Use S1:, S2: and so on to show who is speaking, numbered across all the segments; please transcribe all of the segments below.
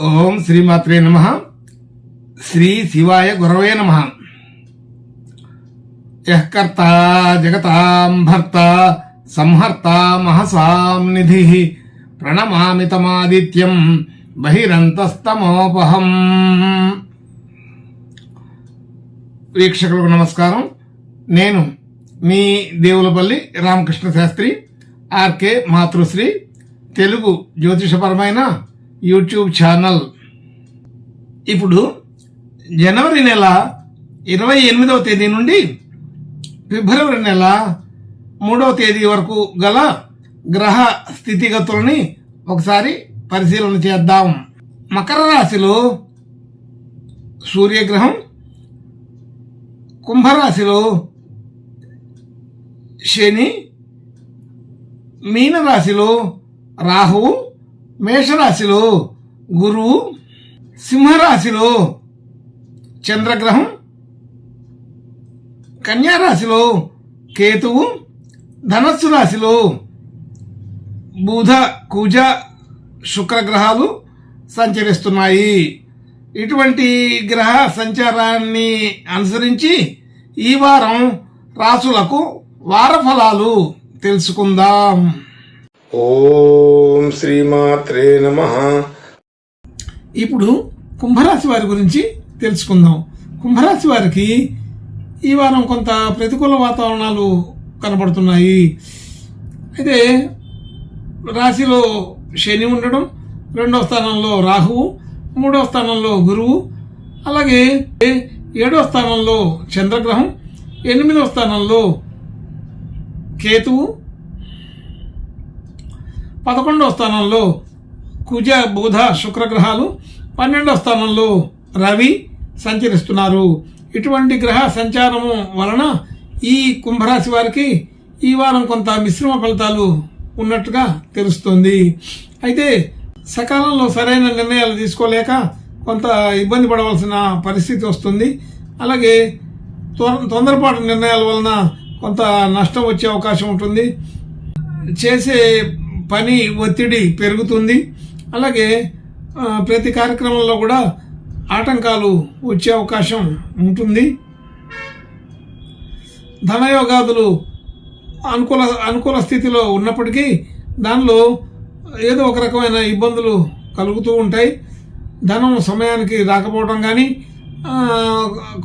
S1: ఓం శ్రీమాత్రే నమః. శ్రీ శివాయ గురవే నమః. యః కర్తా జగతాం భర్తా సంహర్తా మహసాం నిధిః ప్రణమామి తమాదిత్యం బహిరంతస్తమోపహం. వీక్షకులకు నమస్కారం. నేను మీ దేవులపల్లి రామకృష్ణ శాస్త్రి, ఆర్కే మాతృశ్రీ తెలుగు జ్యోతిషపరమైన యూట్యూబ్ ఛానల్. ఇప్పుడు జనవరి నెల 28వ తేదీ నుండి ఫిబ్రవరి నెల 3వ తేదీ వరకు గల గ్రహ స్థితిగతులని ఒకసారి పరిశీలన చేద్దాం. మకర రాశిలో సూర్యగ్రహం, కుంభరాశిలో శని, మీనరాశిలో రాహువు, మేషరాశిలో గురువు, సింహరాశిలో చంద్రగ్రహం, కన్యారాశిలో కేతువు, ధనస్సు రాశిలో బుధ, కుజ, శుక్రగ్రహాలు సంచరిస్తున్నాయి. ఇటువంటి గ్రహ సంచారాన్ని అనుసరించి ఈ వారం రాశులకు వార ఫలాలు తెలుసుకుందాం.
S2: ఓం శ్రీమాత్రే నమః.
S1: ఇప్పుడు కుంభరాశి వారి గురించి తెలుసుకుందాం. కుంభరాశి వారికి ఈ వారం కొంత ప్రతికూల వాతావరణాలు కనబడుతున్నాయి. అయితే రాశిలో శని ఉండడం, 2వ స్థానంలో రాహువు, 3వ స్థానంలో గురువు, అలాగే 7వ స్థానంలో చంద్రగ్రహం, 8వ స్థానంలో కేతువు, 11వ స్థానంలో కుజ, బుధ, శుక్రగ్రహాలు, 12వ స్థానంలో రవి సంచరిస్తున్నారు. ఇటువంటి గ్రహ సంచారము వలన ఈ కుంభరాశి వారికి ఈ వారం కొంత మిశ్రమ ఫలితాలు ఉన్నట్టుగా తెలుస్తుంది. అయితే సకాలంలో సరైన నిర్ణయాలు తీసుకోలేక కొంత ఇబ్బంది పడవలసిన పరిస్థితి వస్తుంది. అలాగే తొందరపాటు నిర్ణయాల వలన కొంత నష్టం వచ్చే అవకాశం ఉంటుంది. చేసే పని ఒత్తిడి పెరుగుతుంది. అలాగే ప్రతి కార్యక్రమంలో కూడా ఆటంకాలు వచ్చే అవకాశం ఉంటుంది. ధనయోగాదులు అనుకూల స్థితిలో ఉన్నప్పటికీ దానిలో ఏదో ఒక రకమైన ఇబ్బందులు కలుగుతూ ఉంటాయి. ధనం సమయానికి రాకపోవడం కానీ,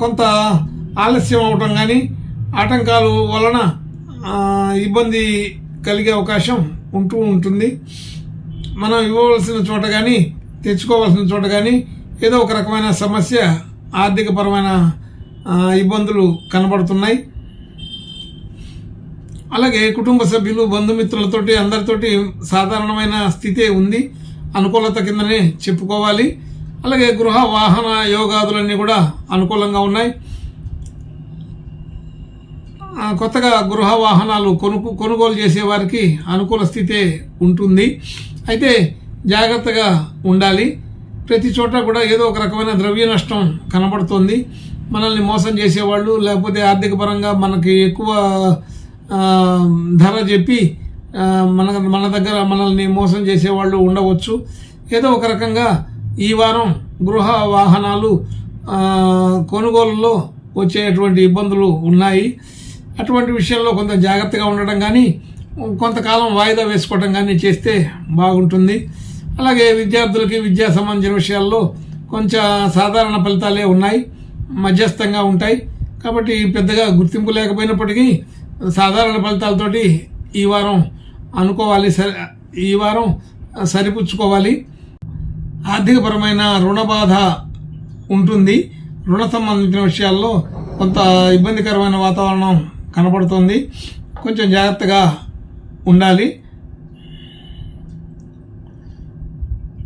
S1: కొంత ఆలస్యం అవటం కానీ, ఆటంకాలు వలన ఇబ్బంది కలిగే అవకాశం ఉంటూ ఉంటుంది. మనం ఇవ్వవలసిన చోట కానీ, తెచ్చుకోవాల్సిన చోట కానీ ఏదో ఒక రకమైన సమస్య, ఆర్థికపరమైన ఇబ్బందులు కనబడుతున్నాయి. అలాగే కుటుంబ సభ్యులు, బంధుమిత్రులతోటి అందరితోటి సాధారణమైన స్థితే ఉంది, అనుకూలత కిందనే చెప్పుకోవాలి. అలాగే గృహ వాహన యోగాదులన్నీ కూడా అనుకూలంగా ఉన్నాయి. కొత్తగా గృహ వాహనాలు కొనుగోలు చేసే వారికి అనుకూల స్థితే ఉంటుంది. అయితే జాగ్రత్తగా ఉండాలి. ప్రతి చోట కూడా ఏదో ఒక రకమైన ద్రవ్య నష్టం కనబడుతుంది. మనల్ని మోసం చేసేవాళ్ళు, లేకపోతే ఆర్థిక పరంగా మనకి ఎక్కువ ధర చెప్పి మన దగ్గర మనల్ని మోసం చేసేవాళ్ళు ఉండవచ్చు. ఏదో ఒక రకంగా ఈ వారం గృహ వాహనాలు కొనుగోలులో వచ్చేటువంటి ఇబ్బందులు ఉన్నాయి. అటువంటి విషయంలో కొంత జాగ్రత్తగా ఉండడం కానీ, కొంతకాలం వాయిదా వేసుకోవడం కానీ చేస్తే బాగుంటుంది. అలాగే విద్యార్థులకి విద్యా సంబంధించిన విషయాల్లో కొంచెం సాధారణ ఫలితాలే ఉన్నాయి, మధ్యస్థంగా ఉంటాయి. కాబట్టి పెద్దగా గుర్తింపు లేకపోయినప్పటికీ సాధారణ ఫలితాలతోటి ఈ వారం అనుకోవాలి, ఈ వారం సరిపుచ్చుకోవాలి. ఆర్థికపరమైన రుణ బాధ ఉంటుంది. రుణ సంబంధించిన విషయాల్లో కొంత ఇబ్బందికరమైన వాతావరణం కనబడుతుంది. కొంచెం జాగ్రత్తగా ఉండాలి.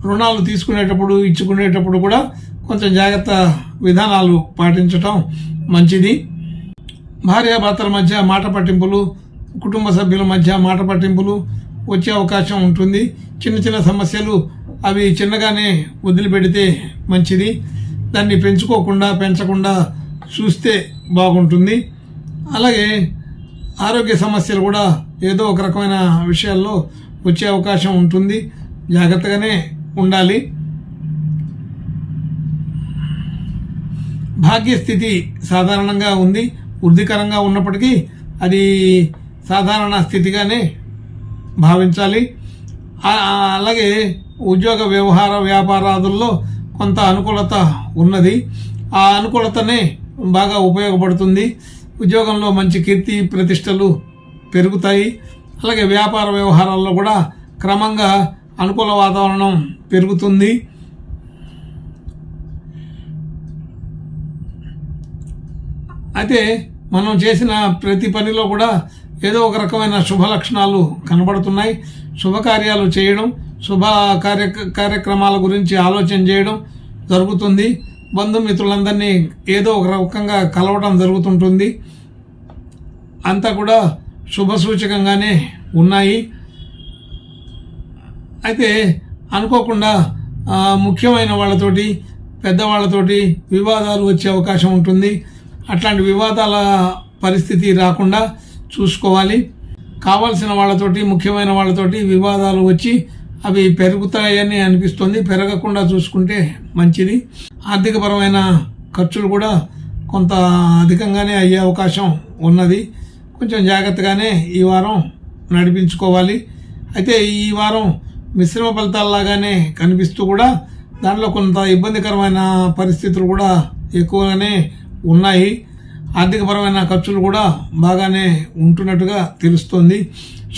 S1: రుణాలు తీసుకునేటప్పుడు, ఇచ్చుకునేటప్పుడు కూడా కొంచెం జాగ్రత్త విధానాలు పాటించటం మంచిది. భార్యాభర్తల మధ్య మాట పట్టింపులు, కుటుంబ సభ్యుల మధ్య మాట పట్టింపులు వచ్చే అవకాశం ఉంటుంది. చిన్న చిన్న సమస్యలు అవి చిన్నగానే వదిలిపెడితే మంచిది. దాన్ని పెంచకుండా చూస్తే బాగుంటుంది. అలాగే ఆరోగ్య సమస్యలు కూడా ఏదో ఒక రకమైన విషయాల్లో వచ్చే అవకాశం ఉంటుంది. జాగ్రత్తగానే ఉండాలి. భాగ్యస్థితి సాధారణంగా ఉంది, వృద్ధికరంగా ఉన్నప్పటికీ అది సాధారణ స్థితిగానే భావించాలి. అలాగే ఉద్యోగ వ్యవహార వ్యాపారాదుల్లో కొంత అనుకూలత ఉన్నది. ఆ అనుకూలతనే బాగా ఉపయోగపడుతుంది. ఉద్యోగంలో మంచి కీర్తి ప్రతిష్టలు పెరుగుతాయి. అలాగే వ్యాపార వ్యవహారాల్లో కూడా క్రమంగా అనుకూల వాతావరణం పెరుగుతుంది. అయితే మనం చేసిన ప్రతి పనిలో కూడా ఏదో ఒక రకమైన శుభ లక్షణాలు కనబడుతున్నాయి. శుభకార్యాలు చేయడం, శుభ కార్యక్రమాల గురించి ఆలోచన చేయడం జరుగుతుంది. బంధుమిత్రులందరినీ ఏదో ఒక రకంగా కలవడం జరుగుతుంటుంది. అంతా కూడా శుభ సూచకంగానే ఉన్నాయి. అయితే అనుకోకుండా ముఖ్యమైన వాళ్ళతోటి, పెద్దవాళ్లతోటి వివాదాలు వచ్చే అవకాశం ఉంటుంది. అట్లాంటి వివాదాల పరిస్థితి రాకుండా చూసుకోవాలి. కావాల్సిన వాళ్ళతోటి, ముఖ్యమైన వాళ్ళతోటి వివాదాలు వచ్చి అవి పెరుగుతాయని అనిపిస్తుంది. పెరగకుండా చూసుకుంటే మంచిది. ఆర్థికపరమైన ఖర్చులు కూడా కొంత అధికంగానే అయ్యే అవకాశం ఉన్నది. కొంచెం జాగ్రత్తగానే ఈ వారం నడిపించుకోవాలి. అయితే ఈ వారం మిశ్రమ ఫలితాల్లాగానే కనిపిస్తూ కూడా దానిలో కొంత ఇబ్బందికరమైన పరిస్థితులు కూడా ఎక్కువగానే ఉన్నాయి. ఆర్థికపరమైన ఖర్చులు కూడా బాగానే ఉంటున్నట్టుగా తెలుస్తోంది.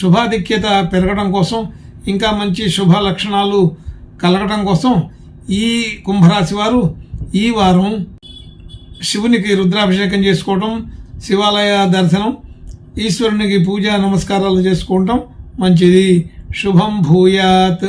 S1: శుభాధిక్యత పెరగడం కోసం, ఇంకా మంచి శుభ లక్షణాలు కలగడం కోసం ఈ కుంభరాశి వారు ఈ వారం శివునికి రుద్రాభిషేకం చేసుకోవటం, శివాలయ దర్శనం, ఈశ్వరునికి పూజా నమస్కారాలు చేసుకోవటం మంచిది. శుభం భూయాత్.